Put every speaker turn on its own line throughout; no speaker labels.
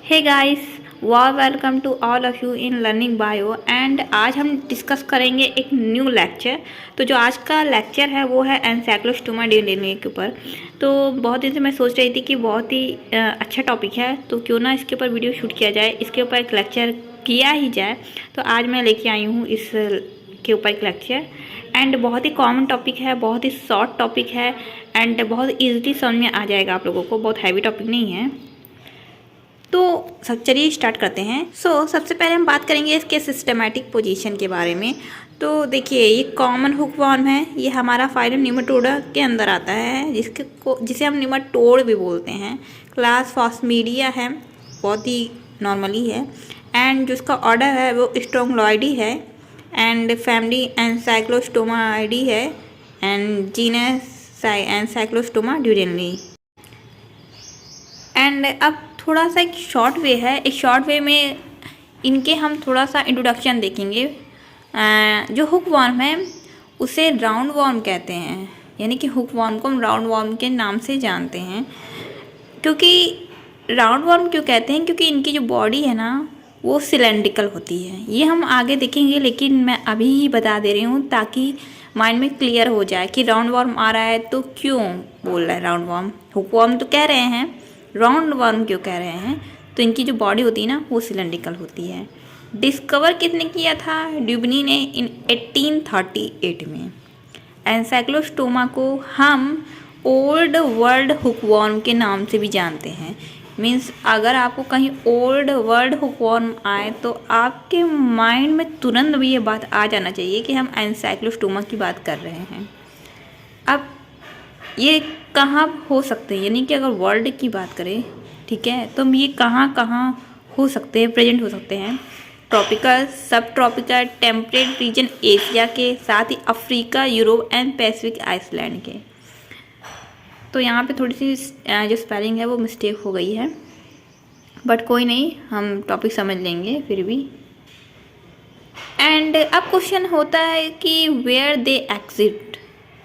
Hey guys, welcome to all of you in learning bio. And आज हम discuss करेंगे एक न्यू लेक्चर। तो जो आज का लेक्चर है वो है एनसाइक्लोस्टोमा डीएनए के ऊपर। तो बहुत दिन से मैं सोच रही थी कि बहुत ही अच्छा टॉपिक है, तो क्यों ना इसके ऊपर वीडियो शूट किया जाए, इसके ऊपर एक लेक्चर किया ही जाए। तो आज मैं लेके आई हूँ इस के ऊपर एक लेक्चर। एंड बहुत ही कॉमन टॉपिक है, बहुत ही शॉर्ट टॉपिक है एंड बहुत ईजिली समझ में आ जाएगा आप लोगों को, बहुत हैवी टॉपिक नहीं है। तो सब चलिए स्टार्ट करते हैं। सबसे पहले हम बात करेंगे इसके सिस्टमैटिक पोजीशन के बारे में। तो देखिए, ये कॉमन हुकवॉर्म है, ये हमारा फाइलम न्यूमेटोडा के अंदर आता है, जिसे हम न्यूमेटोड भी बोलते हैं। क्लास फॉस्मीडिया है, बहुत ही नॉर्मली है। एंड जो इसका ऑर्डर है वो स्ट्रोंगलॉइडी है। एंड फैमिली एनसाइक्लोस्टोमाइडी है। And genus Ancylostoma duodenale. And अब थोड़ा सा एक शॉर्ट वे है, एक शॉर्ट वे में इनके हम थोड़ा सा इंट्रोडक्शन देखेंगे। जो हुक वॉर्म है उसे राउंड वॉर्म कहते हैं, यानी कि हुक वॉर्म को हम राउंड वॉर्म के नाम से जानते हैं। क्योंकि राउंड वॉर्म क्यों कहते हैं, क्योंकि इनकी जो बॉडी है ना वो सिलेंड्रिकल होती है। ये हम आगे देखेंगे, लेकिन मैं अभी ही बता दे रही हूँ ताकि माइंड में क्लियर हो जाए कि राउंड वॉर्म आ रहा है तो क्यों बोल रहा है राउंड वॉर्म। हुक वॉर्म तो कह रहे हैं, राउंड वर्म क्यों कह रहे हैं, तो इनकी जो बॉडी होती है ना वो सिलेंड्रिकल होती है। डिस्कवर किसने किया था? ड्यूबनी ने इन 1838 में। एनसाइक्लोस्टोमा को हम ओल्ड वर्ल्ड हुकवॉर्म के नाम से भी जानते हैं। मीन्स अगर आपको कहीं ओल्ड वर्ल्ड हुकवॉर्म आए तो आपके माइंड में तुरंत भी ये बात आ जाना चाहिए कि हम एनसाइक्लोस्टोमा की बात कर रहे हैं। अब ये कहाँ हो सकते हैं, यानी कि अगर वर्ल्ड की बात करें, ठीक है, तो ये कहाँ कहाँ हो सकते हैं, प्रेजेंट हो सकते हैं। ट्रॉपिकल, सब ट्रॉपिकल, टेम्परेट रीजन एशिया के, साथ ही Africa, Europe and Pacific island के। तो यहाँ पे थोड़ी सी जो स्पेलिंग है वो मिस्टेक हो गई है, बट कोई नहीं, हम टॉपिक समझ लेंगे फिर भी। एंड अब क्वेश्चन होता है कि वेयर दे एग्जिट,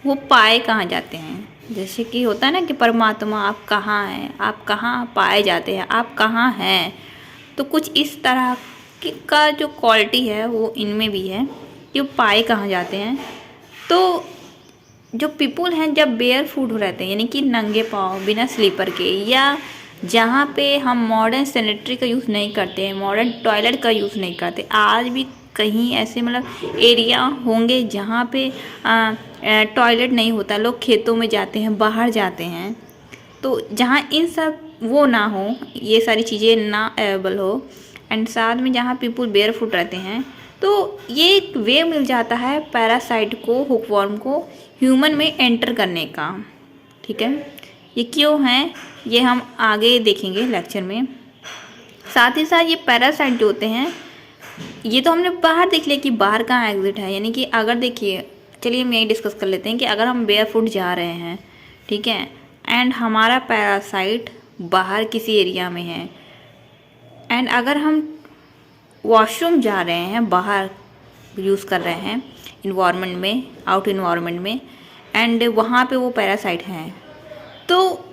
वो पाए कहाँ जाते हैं। जैसे कि होता है ना कि परमात्मा आप कहाँ हैं, आप कहाँ पाए जाते हैं, आप कहाँ हैं। तो कुछ इस तरह का जो क्वालिटी है वो इनमें भी है कि वो पाए कहाँ जाते हैं। तो जो पीपल हैं जब बेयर फुट रहते हैं, यानी कि नंगे पाँव बिना स्लीपर के, या जहाँ पे हम मॉडर्न सैनिटरी का यूज़ नहीं करते, मॉडर्न टॉयलेट का यूज़ नहीं करते, आज भी कहीं ऐसे मतलब एरिया होंगे जहाँ पे टॉयलेट नहीं होता, लोग खेतों में जाते हैं, बाहर जाते हैं। तो जहाँ इन सब वो ना हो, ये सारी चीज़ें ना अवेलेबल हो, एंड साथ में जहाँ पीपल बेयर फुट रहते हैं, तो ये एक वे मिल जाता है पैरासाइट को, हुकवॉर्म को ह्यूमन में एंटर करने का। ठीक है, ये क्यों है ये हम आगे देखेंगे लेक्चर में। साथ ही साथ ये पैरासाइट जो होते हैं, ये तो हमने बाहर देख लिया कि बाहर कहाँ एग्जिट है, यानी कि अगर देखिए, चलिए हम यही डिस्कस कर लेते हैं कि अगर हम बेयर फुट जा रहे हैं, ठीक है, एंड हमारा पैरासाइट बाहर किसी एरिया में है, एंड अगर हम वॉशरूम जा रहे हैं, बाहर यूज़ कर रहे हैं इन्वायरमेंट में, आउट इन्वायरमेंट में, एंड वहाँ पे वो पैरासाइट हैं, तो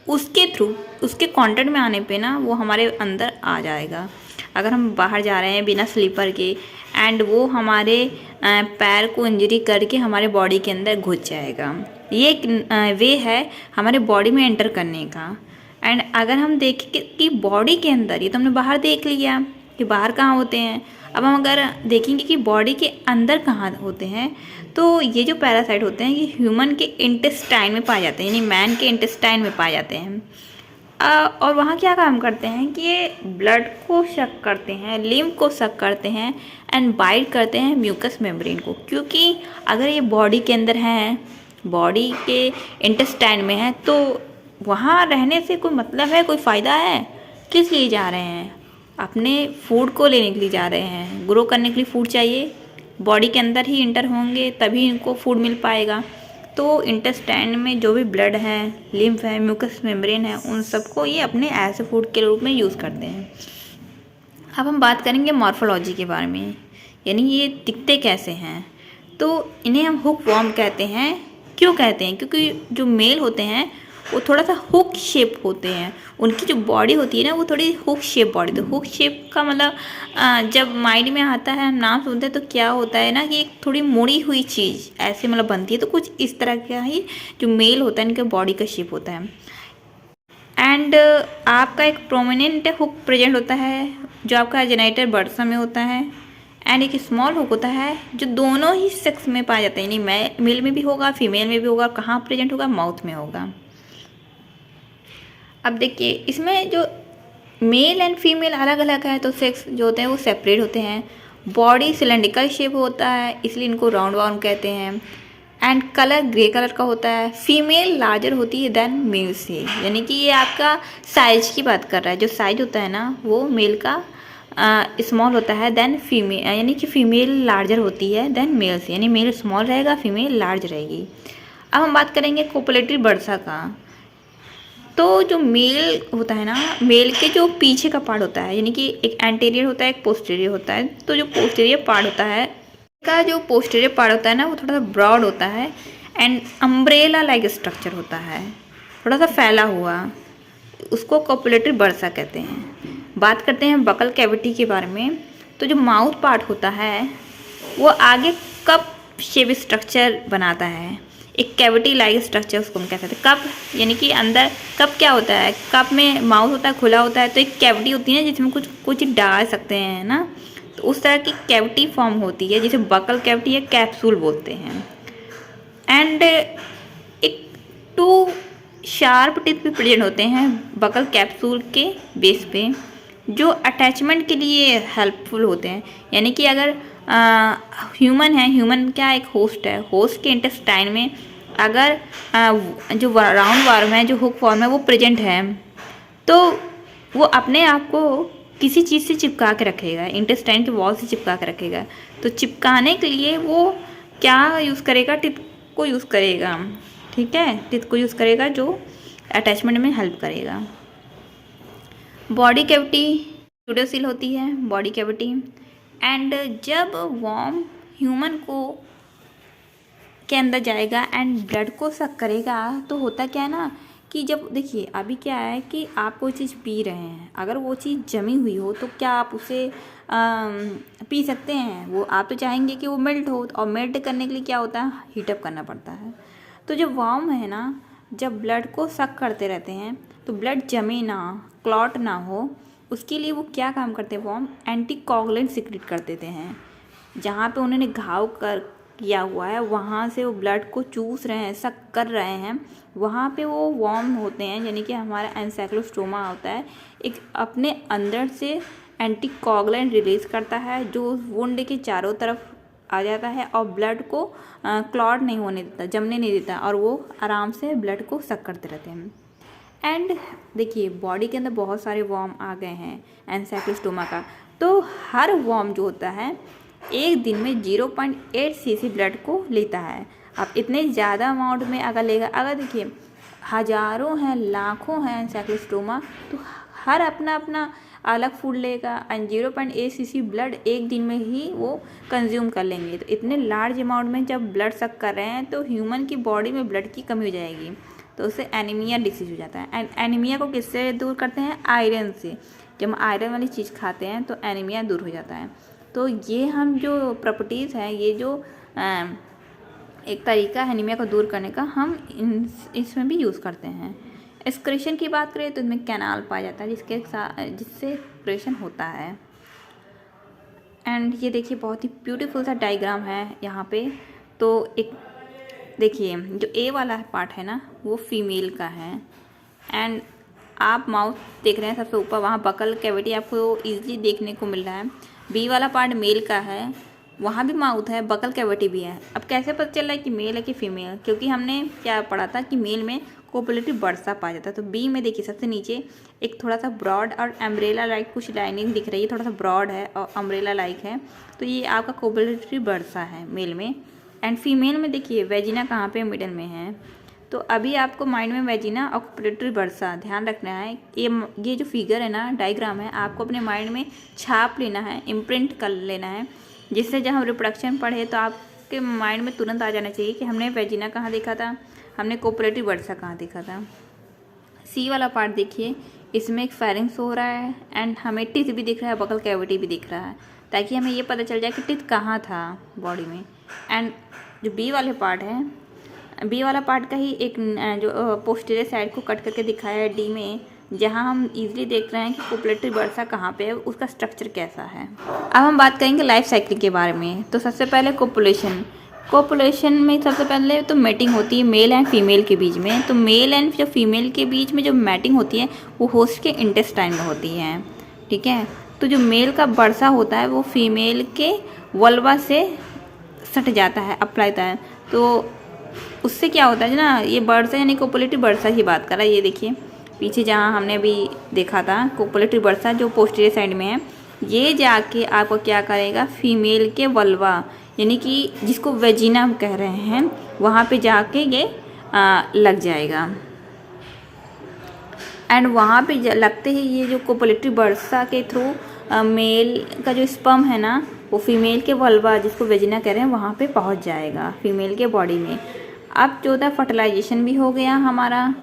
उसके थ्रू, उसके कांटेक्ट में आने पे ना वो हमारे अंदर आ जाएगा। अगर हम बाहर जा रहे हैं बिना स्लीपर के, एंड वो हमारे पैर को इंजरी करके हमारे बॉडी के अंदर घुस जाएगा। ये एक वे है हमारे बॉडी में एंटर करने का। एंड अगर हम देखें कि बॉडी के अंदर, ये तो हमने बाहर देख लिया कि बाहर कहाँ होते हैं, अब हम अगर देखेंगे कि बॉडी के अंदर कहाँ होते हैं, तो ये जो पैरासाइट होते हैं ये ह्यूमन के इंटेस्टाइन में पाए जाते हैं, यानी मैन के इंटेस्टाइन में पाए जाते हैं। और वहाँ क्या काम करते हैं कि ये ब्लड को सक करते हैं, लिम्फ को सक करते हैं, एंड बाइट करते हैं म्यूकस मेम्ब्रेन को। क्योंकि अगर ये बॉडी के अंदर हैं, बॉडी के इंटेस्टाइन में है, तो वहाँ रहने से कोई मतलब है, कोई फ़ायदा है? किस लिए जा रहे हैं? अपने फूड को लेने के लिए जा रहे हैं, ग्रो करने के लिए फूड चाहिए, बॉडी के अंदर ही इंटर होंगे तभी इनको फूड मिल पाएगा। तो इंटेस्टाइन में जो भी ब्लड है, लिम्फ है, म्यूकस मेम्ब्रेन है, उन सबको ये अपने एज फूड के रूप में यूज़ करते हैं। अब हम बात करेंगे मॉर्फोलॉजी के बारे में, यानी ये दिखते कैसे हैं। तो इन्हें हम हुक वॉर्म कहते हैं। क्यों कहते हैं? क्योंकि जो मेल होते हैं वो थोड़ा सा हुक शेप होते हैं। उनकी जो बॉडी होती है ना वो थोड़ी हुक शेप बॉडी। तो हुक शेप का मतलब जब माइंड में आता है, हम नाम सुनते हैं तो क्या होता है ना कि एक थोड़ी मुड़ी हुई चीज़ ऐसे मतलब बनती है। तो कुछ इस तरह का ही जो मेल होता है इनका बॉडी का शेप होता है। एंड आपका एक प्रोमिनेंट हुक प्रेजेंट होता है जो आपका जेनिटल बर्सा में होता है। एंड एक स्मॉल हुक होता है जो दोनों ही सेक्स में पाया जाता है, यानी मेल में भी होगा फीमेल में भी होगा। कहाँ प्रेजेंट होगा? माउथ में होगा। अब देखिए इसमें जो मेल एंड फीमेल अलग अलग है तो सेक्स जो होते हैं वो सेपरेट होते हैं। बॉडी सिलेंड्रिकल शेप होता है इसलिए इनको राउंड वाउंड कहते हैं। एंड कलर ग्रे कलर का होता है। फीमेल लार्जर होती है देन मेल से, यानी कि ये आपका साइज की बात कर रहा है। जो साइज होता है ना वो मेल का स्मॉल होता है देन फीमेल, यानी कि फीमेल लार्जर होती है देन मेल से, यानी मेल स्मॉल रहेगा फीमेल लार्ज रहेगी। अब हम बात करेंगे कोपुलेटरी बर्सा का। तो जो मेल होता है ना, मेल के जो पीछे का पार्ट होता है, यानी कि एक एंटीरियर होता है एक पोस्टीरियर होता है। तो जो पोस्टीरियर पार्ट होता है का जो पोस्टीरियर पार्ट होता है ना वो थोड़ा सा ब्रॉड होता है एंड अम्ब्रेला लाइक स्ट्रक्चर होता है, थोड़ा सा फैला हुआ। उसको कोपुलेटरी बर्सा कहते हैं। बात करते हैं बकल कैविटी के बारे में। तो जो माउथ पार्ट होता है वो आगे कप शेप स्ट्रक्चर बनाता है, एक कैविटी लाइक स्ट्रक्चर उसको हम कह सकते हैं। कप यानी कि अंदर कप क्या होता है? कप में माउथ होता है खुला होता है तो एक कैविटी होती है ना जिसमें कुछ डाल सकते हैं ना, तो उस तरह की कैविटी फॉर्म होती है जिसे बकल कैविटी या कैप्सूल बोलते हैं। एंड एक 2 शार्प टिप भी प्रेजेंट होते हैं बकल कैप्सूल के बेस पे जो अटैचमेंट के लिए हेल्पफुल होते हैं। यानी कि अगर ह्यूमन है, ह्यूमन क्या एक होस्ट है, होस्ट के इंटेस्टाइन में अगर जो राउंड वार्म है जो हुक फॉर्म है वो प्रेजेंट है तो वो अपने आप को किसी चीज़ से चिपका के रखेगा, इंटेस्टाइन के वॉल से चिपका के रखेगा। तो चिपकाने के लिए वो क्या यूज़ करेगा? टिप को यूज़ करेगा, ठीक है, टिप को यूज़ करेगा जो अटैचमेंट में हेल्प करेगा। बॉडी कैविटी यूडोसिल होती है बॉडी कैविटी। एंड जब वॉर्म ह्यूमन को के अंदर जाएगा एंड ब्लड को सक करेगा तो होता क्या है ना कि जब देखिए अभी क्या है कि आप कोई चीज़ पी रहे हैं, अगर वो चीज़ जमी हुई हो तो क्या आप उसे पी सकते हैं? वो आप तो चाहेंगे कि वो मेल्ट हो, और मेल्ट करने के लिए क्या होता है? हीटअप करना पड़ता है। तो जो वार्म है ना, जब ब्लड को सक करते रहते हैं तो ब्लड जमे ना, क्लॉट ना हो, उसके लिए वो क्या काम करते हैं? वार्म एंटीकोगुलेंट सिक्रेट कर देते हैं। जहाँ पे उन्होंने घाव कर किया हुआ है वहाँ से वो ब्लड को चूस रहे हैं, सक कर रहे हैं, वहाँ पे वो वार्म होते हैं, यानी कि हमारा एंसाइक्लोस्टोमा होता है, एक अपने अंदर से एंटीकोगुलेंट रिलीज करता है जो उस वुंड के चारों तरफ आ जाता है और ब्लड को क्लॉट नहीं होने देता, जमने नहीं देता, और वो आराम से ब्लड को सक करते रहते हैं। एंड देखिए बॉडी के अंदर बहुत सारे वार्म आ गए हैं एंसाइक्लोस्टोमा का। तो हर वार्म जो होता है एक दिन में 0.8 cc ब्लड को लेता है। अब इतने ज़्यादा अमाउंट में अगर लेगा, अगर देखिए हज़ारों हैं लाखों हैं एंसाइक्लोस्टोमा तो हर अपना अपना अलग फूड लेगा एंड 0.8 cc ब्लड एक दिन में ही वो कंज्यूम कर लेंगे। तो इतने लार्ज अमाउंट में जब ब्लड सक कर रहे हैं तो ह्यूमन की बॉडी में ब्लड की कमी हो जाएगी, तो उससे एनीमिया डिसीज हो जाता है। एंड एनीमिया को किससे दूर करते हैं? आयरन से। जब हम आयरन वाली चीज़ खाते हैं तो एनीमिया दूर हो जाता है। तो ये हम जो प्रॉपर्टीज़ हैं, ये जो एक तरीका है एनीमिया को दूर करने का, हम इसमें भी यूज़ करते हैं। एक्सक्रीशन की बात करें तो इसमें कैनाल पाया जाता है जिससे एक्सक्रीशन होता है। एंड ये देखिए बहुत ही ब्यूटीफुल सा डायग्राम है यहाँ पे। तो एक देखिए जो ए वाला पार्ट है ना वो फीमेल का है एंड आप माउथ देख रहे हैं सबसे ऊपर, वहाँ बकल कैविटी आपको ईजिली देखने को मिल रहा है। बी वाला पार्ट मेल का है, वहाँ भी माउथ है, बकल कैविटी भी है। अब कैसे पता चल रहा है कि मेल है कि फीमेल? क्योंकि हमने क्या पढ़ा था कि मेल में कोपुलेटरी बर्सा पाया जाता है। तो बी में देखिए सबसे नीचे एक थोड़ा सा ब्रॉड और अम्ब्रेला लाइक कुछ लाइनिंग दिख रही है, थोड़ा सा ब्रॉड है और अम्ब्रेला लाइक है, तो ये आपका कोपुलेटरी बर्सा है मेल में। एंड फीमेल में देखिए वेजिना कहाँ पे? मिडल में है। तो अभी आपको माइंड में वेजिना और कोपुलेटरी बर्सा ध्यान रखना है। ये जो फिगर है ना, डायग्राम है, आपको अपने माइंड में छाप लेना है, इम्प्रिंट कर लेना है, जिससे जब हम रिप्रोडक्शन पढ़े तो आपके माइंड में तुरंत आ जाना चाहिए कि हमने वेजिना कहाँ देखा था, हमने कोपुलेटरी बर्सा कहाँ देखा था। सी वाला पार्ट देखिए, इसमें एक फेरिंग्स हो रहा है एंड हमें टिथ भी दिख रहा है, बकल कैविटी भी दिख रहा है, ताकि हमें ये पता चल जाए कि टिथ कहाँ था बॉडी में। एंड जो बी वाले पार्ट है, बी वाला पार्ट का ही एक जो पोस्टीरियर साइड को कट करके दिखाया है डी में, जहाँ हम इजीली देख रहे हैं कि कोपुलेटरी बर्सा कहाँ पे है, उसका स्ट्रक्चर कैसा है। अब हम बात करेंगे लाइफ साइकिल के बारे में। तो सबसे पहले कोपुलेशन में सबसे पहले तो मैटिंग होती है मेल एंड फीमेल के बीच में। तो मेल एंड जो फीमेल के बीच में जो मैटिंग होती है वो होस्ट के इंटेस्टाइन में होती है, ठीक है। तो जो मेल का बर्सा होता है वो फीमेल के वल्वा से सट जाता है, अप्लाई होता है। तो उससे क्या होता है ना, ये बर्सा यानी कोपुलेटरी बर्सा की बात कर रहा है। ये देखिए पीछे जहाँ हमने अभी देखा था कोपुलेटरी बर्सा जो पोस्टीरियर साइड में है, ये जाके आपको क्या करेगा, फीमेल के वल्वा यानी कि जिसको वेजिना कह रहे हैं वहाँ पे जाके ये लग जाएगा। एंड वहाँ पे लगते ही ये जो कोपुलेटरी बर्सा के थ्रू मेल का जो स्पर्म है ना वो फीमेल के वल्वा जिसको वेजिना कह रहे हैं वहाँ पे पहुँच जाएगा फीमेल के बॉडी में। अब जो था फर्टिलाइजेशन भी हो गया हमारा,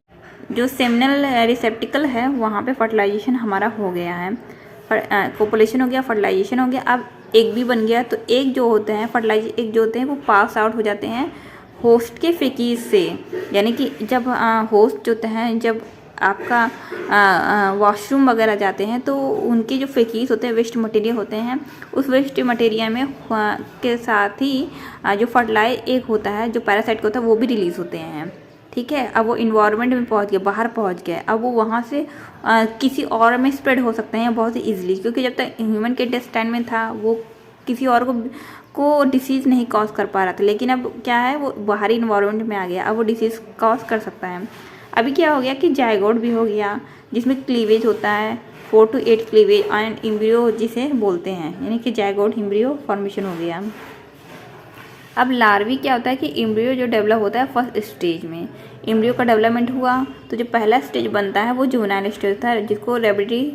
जो सेमिनल रिसेप्टिकल है वहाँ पे फर्टिलाइजेशन हमारा हो गया है। कोपुलेशन हो गया, फर्टिलाइजेशन हो गया। अब एग भी बन गया। तो एग जो होते हैं एग जो होते हैं वो पास आउट हो जाते हैं होस्ट के फेकीज से, यानी कि जब होस्ट होते हैं जब आपका वॉशरूम वगैरह जाते हैं तो उनके जो फेकीज होते हैं, वेस्ट मटेरियल होते हैं, उस वेस्ट मटेरियल में के साथ ही जो फर्टिलाइज एग होता है जो पैरासाइट होता है वो भी रिलीज़ होते हैं, ठीक है। अब वो इन्वायरमेंट में पहुंच गया, बाहर पहुंच गया, अब वो वहाँ से किसी और में स्प्रेड हो सकते हैं बहुत ही ईजिली, क्योंकि जब तक ह्यूमन के इंटेस्टाइन में था वो किसी और को डिसीज़ नहीं कॉज कर पा रहा था। लेकिन अब क्या है, वो बाहरी इन्वायरमेंट में आ गया, अब वो डिसीज़ कॉज कर सकता है। अभी क्या हो गया कि जायगोट भी हो गया जिसमें क्लीवेज होता है 4 to 8 क्लीवेज एंड एम्ब्रियो जिसे बोलते हैं, यानी कि जायगोट एम्ब्रियो फॉर्मेशन हो गया। अब लार्वी क्या होता है कि एम्ब्रियो जो डेवलप होता है फर्स्ट स्टेज में, एम्ब्रियो का डेवलपमेंट हुआ तो जो पहला स्टेज बनता है वो जुवेनाइल स्टेज होता है जिसको रेबिडिटी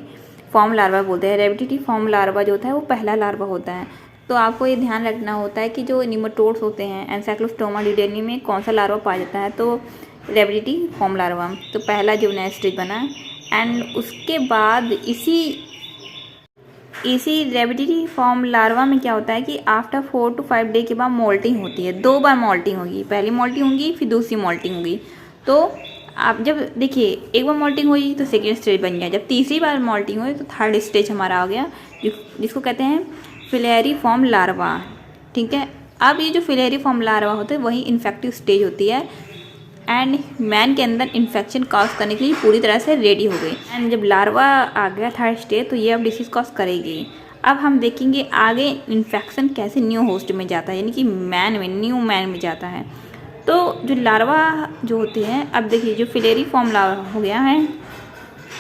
फॉर्म लार्वा बोलते हैं। रेबिडिटी फॉर्म लार्वा जो होता है वो पहला लार्वा होता है। तो आपको ये ध्यान रखना होता है कि जो निमेटोड्स होते हैं एनसाइक्लोस्टोमा ड्यूडेनी में कौन सा लार्वा पाया जाता है, तो रेबिडिटी फॉर्म लार्वा तो पहला जुवेनाइल स्टेज बना। एंड उसके बाद इसी रेबिडिटी फॉर्म लार्वा में क्या होता है कि आफ्टर 4 to 5 डे के बाद मोल्टिंग होती है। 2 बार मोल्टिंग होगी, पहली मोल्टिंग होगी फिर दूसरी मोल्टिंग होगी। तो आप जब देखिए एक बार मोल्टिंग हुई तो सेकेंड स्टेज बन गया, जब तीसरी बार मोल्टिंग हुई तो थर्ड स्टेज हमारा आ गया जिसको कहते हैं फिलेरी फॉर्म लार्वा, ठीक है। अब ये जो फिलेरी फॉर्म लार्वा होता है वही इन्फेक्टिव स्टेज होती है एंड मैन के अंदर इन्फेक्शन कॉज करने के लिए पूरी तरह से रेडी हो गई। एंड जब लार्वा आ गया थर्ड स्टेज तो ये अब डिसीज कॉज करेगी। अब हम देखेंगे आगे इन्फेक्शन कैसे न्यू होस्ट में जाता है, यानी कि न्यू मैन में जाता है। तो जो लार्वा जो होते हैं, अब देखिए जो फिलेरी फॉर्म लार्वा हो गया है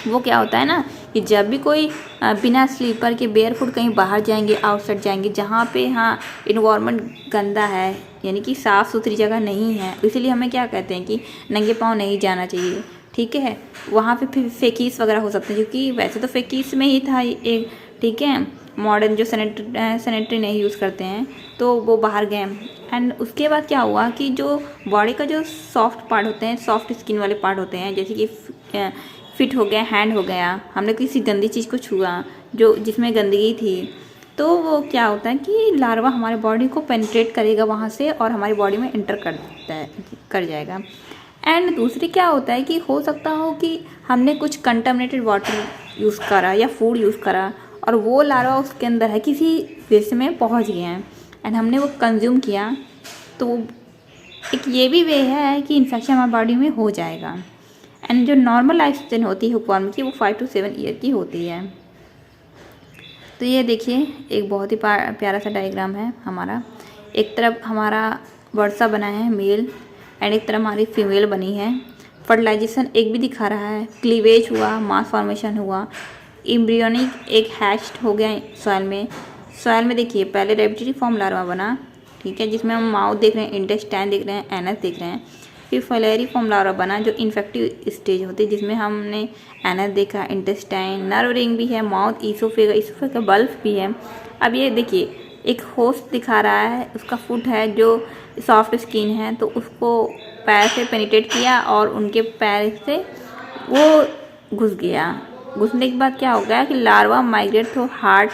वो क्या होता है ना कि जब भी कोई बिना स्लीपर के बेयरफुट कहीं बाहर जाएंगे, आउटसाइड जाएंगे, जहाँ पे इन्वायरमेंट गंदा है यानी कि साफ़ सुथरी जगह नहीं है, इसीलिए हमें क्या कहते हैं कि नंगे पाँव नहीं जाना चाहिए, ठीक है। वहाँ पे फिर फेकीस वगैरह हो सकते हैं, क्योंकि वैसे तो फेकीस में ही था एक, ठीक है। मॉडर्न जो सैनिटरी नहीं यूज़ करते हैं तो वो बाहर गए। एंड उसके बाद क्या हुआ कि जो बॉडी का जो सॉफ्ट पार्ट होते हैं, सॉफ्ट स्किन वाले पार्ट होते हैं, जैसे कि फिट हो गया, हैंड हो गया, हमने किसी गंदी चीज़ को छुआ जो जिसमें गंदगी थी, तो वो क्या होता है कि लार्वा हमारे बॉडी को पेनिट्रेट करेगा वहाँ से और हमारी बॉडी में इंटर कर जाएगा। एंड दूसरी क्या होता है कि हो सकता हो कि हमने कुछ कंटामिनेटेड वाटर यूज़ करा या फूड यूज़ करा और वो लार्वा उसके अंदर है, किसी वेस्ट में पहुँच गए हैं एंड हमने वो कंज्यूम किया, तो एक ये भी वे है कि इन्फेक्शन हमारी बॉडी में हो जाएगा। एंड जो नॉर्मल लाइफ स्पेन होती है हुकवर्म की वो 5 to 7 ईयर की होती है। तो ये देखिए एक बहुत ही प्यारा सा डायग्राम है हमारा। एक तरफ हमारा वर्सा बना है मेल एंड एक तरफ हमारी फीमेल बनी है। फर्टिलाइजेशन एक भी दिखा रहा है, क्लीवेज हुआ, मास फॉर्मेशन हुआ, एम्ब्रियोनिक एक हैच्ड हो गया सॉइल में। सॉइल में देखिए पहले रेबिडिटी फॉर्म लार्वा बना, ठीक है, जिसमें हम माउथ देख रहे हैं, इंटेस्टाइन देख रहे हैं, एनस देख रहे हैं। फिर फिलेरी फॉर्म लार्वा बना जो इन्फेक्टिव स्टेज होती है, जिसमें हमने एनस देखा, इंटेस्टाइन, नर्व रिंग भी है, माउथ, ईसोफेगा बल्ब भी है। अब ये देखिए एक होस्ट दिखा रहा है, उसका फुट है जो सॉफ्ट स्किन है, तो उसको पैर से पेनिट्रेट किया और उनके पैर से वो घुस गया। घुसने के बाद क्या हो गया कि larva migrate through heart,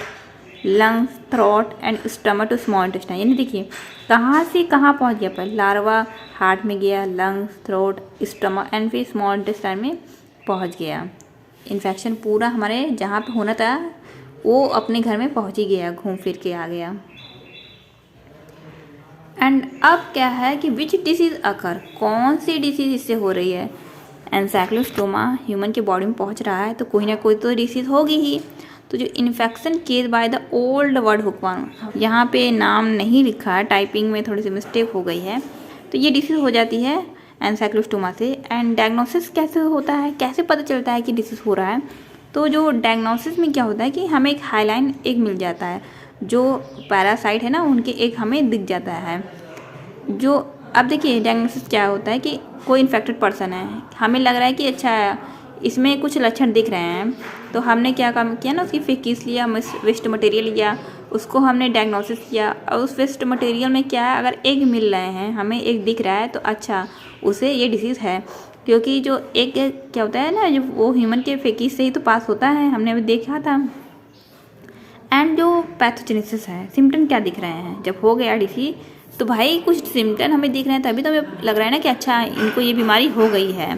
lungs, throat and stomach to small intestine. यानी देखिए कहाँ से कहाँ पहुँच गया, पर लार्वा हार्ट में गया, लंग्स, थ्रोट, स्टमक एंड फिर स्मॉल इंटेस्टाइन में पहुँच गया। इन्फेक्शन पूरा हमारे जहाँ पे होना था वो अपने घर में पहुँच ही गया, घूम फिर के आ गया। एंड अब क्या है कि विच डिसीज़ अकर, कौन सी डिसीज़ इससे हो रही है। एनसाइक्लोस्टोमा ह्यूमन के बॉडी में पहुंच रहा है तो कोई ना कोई तो डिसीज़ होगी ही। तो जो infection case by the old world hookworm, यहाँ पे नाम नहीं लिखा है, टाइपिंग में थोड़ी सी मिस्टेक हो गई है, तो ये डिसीज़ हो जाती है एनसाइक्लोस्टोमा से। एंड डायग्नोसिस कैसे होता है, कैसे पता चलता है कि डिसीज़ हो रहा है। तो जो डायग्नोसिस में क्या होता है कि हमें एक हाईलाइन एक मिल जाता है, जो पैरासाइट है ना उनके एक हमें दिख जाता है। जो अब देखिए डायग्नोसिस क्या होता है कि कोई इन्फेक्टेड पर्सन है, हमें लग रहा है कि अच्छा इसमें कुछ लक्षण दिख रहे हैं, तो हमने क्या काम किया ना, उसकी फेकिस लिया, वेस्ट मटेरियल लिया, उसको हमने डायग्नोसिस किया। और उस वेस्ट मटेरियल में क्या है, अगर एग मिल रहे हैं, हमें एक दिख रहा है तो अच्छा उसे ये डिसीज़ है। क्योंकि जो एग क्या होता है ना, जो वो ह्यूमन के फेकिस से ही तो पास होता है, हमने अभी देखा था। एंड जो पैथोजेनेसिस है, सिम्टम क्या दिख रहे हैं, जब हो गया डिसीज तो भाई कुछ सिम्टम हमें दिख रहे हैं, तभी तो हमें लग रहा है ना कि अच्छा इनको ये बीमारी हो गई है।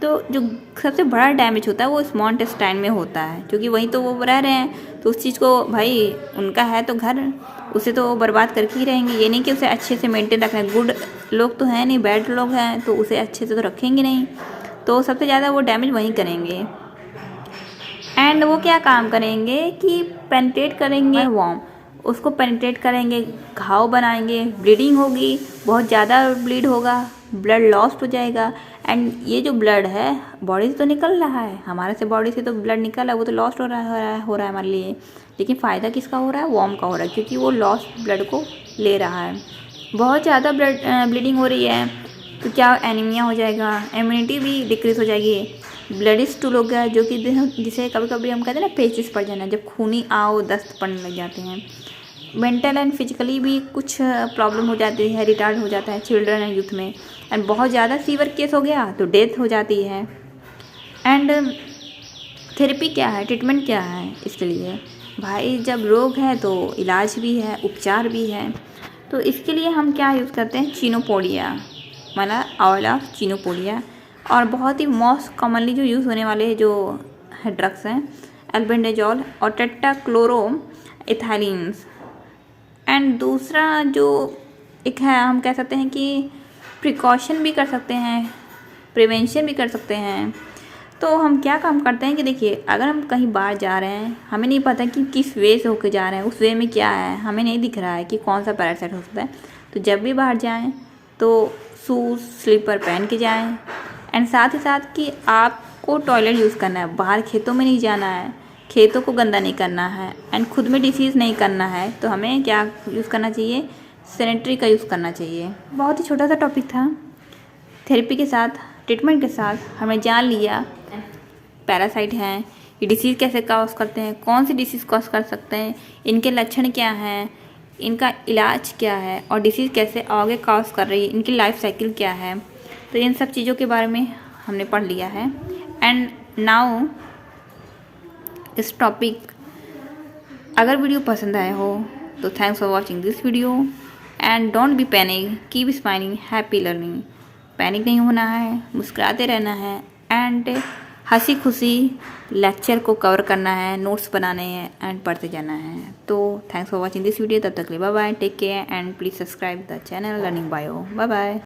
तो जो सबसे बड़ा डैमेज होता है वो स्मॉल इंटेस्टाइन में होता है, क्योंकि वहीं तो वो रह रहे हैं, तो उस चीज़ को भाई उनका है तो घर, उसे तो बर्बाद करके ही रहेंगे। ये नहीं कि उसे अच्छे से मेंटेन रखना है, गुड लोग तो हैं नहीं, बैड लोग हैं, तो उसे अच्छे से तो रखेंगे नहीं, तो सबसे ज़्यादा वो डैमेज वहीं करेंगे। एंड वो क्या काम करेंगे कि पेनिट्रेट करेंगे वॉर्म, उसको पेनिट्रेट करेंगे, घाव बनाएंगे, ब्लीडिंग होगी, बहुत ज़्यादा ब्लीड होगा, ब्लड लॉस्ट हो जाएगा। एंड ये जो ब्लड है बॉडी से तो निकल रहा है, हमारे से बॉडी से तो ब्लड निकल रहा है, वो तो लॉस्ट हो रहा है हमारे लिए, लेकिन फ़ायदा किसका हो रहा है, वॉर्म का हो रहा है, क्योंकि वो लॉस्ट ब्लड को ले रहा है। बहुत ज़्यादा ब्लीडिंग हो रही है तो क्या एनीमिया हो जाएगा, इम्यूनिटी भी डिक्रीज हो जाएगी, ब्लडी स्टूल हो गया, जो कि जिसे कभी कभी हम कहते हैं ना पेचिस पड़ जाना, जब खूनी आओ दस्त पड़ने लग जाते हैं। मेंटल एंड फिजिकली भी कुछ प्रॉब्लम हो जाती है, रिटार्ड हो जाता है चिल्ड्रन एंड यूथ में। एंड बहुत ज़्यादा सीवियर केस हो गया तो डेथ हो जाती है। एंड थेरेपी क्या है, ट्रीटमेंट क्या है इसके लिए, भाई जब रोग है तो इलाज भी है, उपचार भी है। तो इसके लिए हम क्या यूज़ करते हैं, चिनोपोडिया, मतलब ऑयल ऑफ चिनोपोडिया। और बहुत ही मोस्ट कॉमनली जो यूज़ होने वाले जो ड्रग्स हैं एल्बेंडाजोल और टेट्राक्लोरोइथाइलिन्स। एंड दूसरा जो एक है, हम कह सकते हैं कि प्रिकॉशन भी कर सकते हैं, प्रिवेंशन भी कर सकते हैं। तो हम क्या काम करते हैं कि देखिए अगर हम कहीं बाहर जा रहे हैं, हमें नहीं पता कि किस वे से होकर जा रहे हैं, उस वे में क्या है हमें नहीं दिख रहा है कि कौन सा पैरासाइट हो सकता है, तो जब भी बाहर जाएं तो शूज़ स्लीपर पहन के जाएं। एंड साथ ही साथ कि आपको टॉयलेट यूज़ करना है, बाहर खेतों में नहीं जाना है, खेतों को गंदा नहीं करना है, एंड खुद में डिसीज़ नहीं करना है, तो हमें क्या यूज़ करना चाहिए, सैनिटरी का यूज़ करना चाहिए। बहुत ही छोटा सा टॉपिक था, थेरेपी के साथ ट्रीटमेंट के साथ हमने जान लिया पैरासाइट हैं, ये डिसीज़ कैसे कॉज करते हैं, कौन सी डिसीज़ कॉज कर सकते हैं, इनके लक्षण क्या हैं, इनका इलाज क्या है, और डिसीज़ कैसे आगे कॉज कर रही है, इनकी लाइफ साइकिल क्या है। तो इन सब चीज़ों के बारे में हमने पढ़ लिया है। एंड नाउ इस टॉपिक, अगर वीडियो पसंद आया हो तो thanks for watching this video. And don't be panic, keep smiling, happy learning. Panic नहीं होना है, मुस्कुराते रहना है, एंड हंसी खुशी लेक्चर को कवर करना है, नोट्स बनाने हैं एंड पढ़ते जाना है। तो thanks for watching this video, तब तक के लिए bye bye, take care and please subscribe the channel learning bio. Bye bye.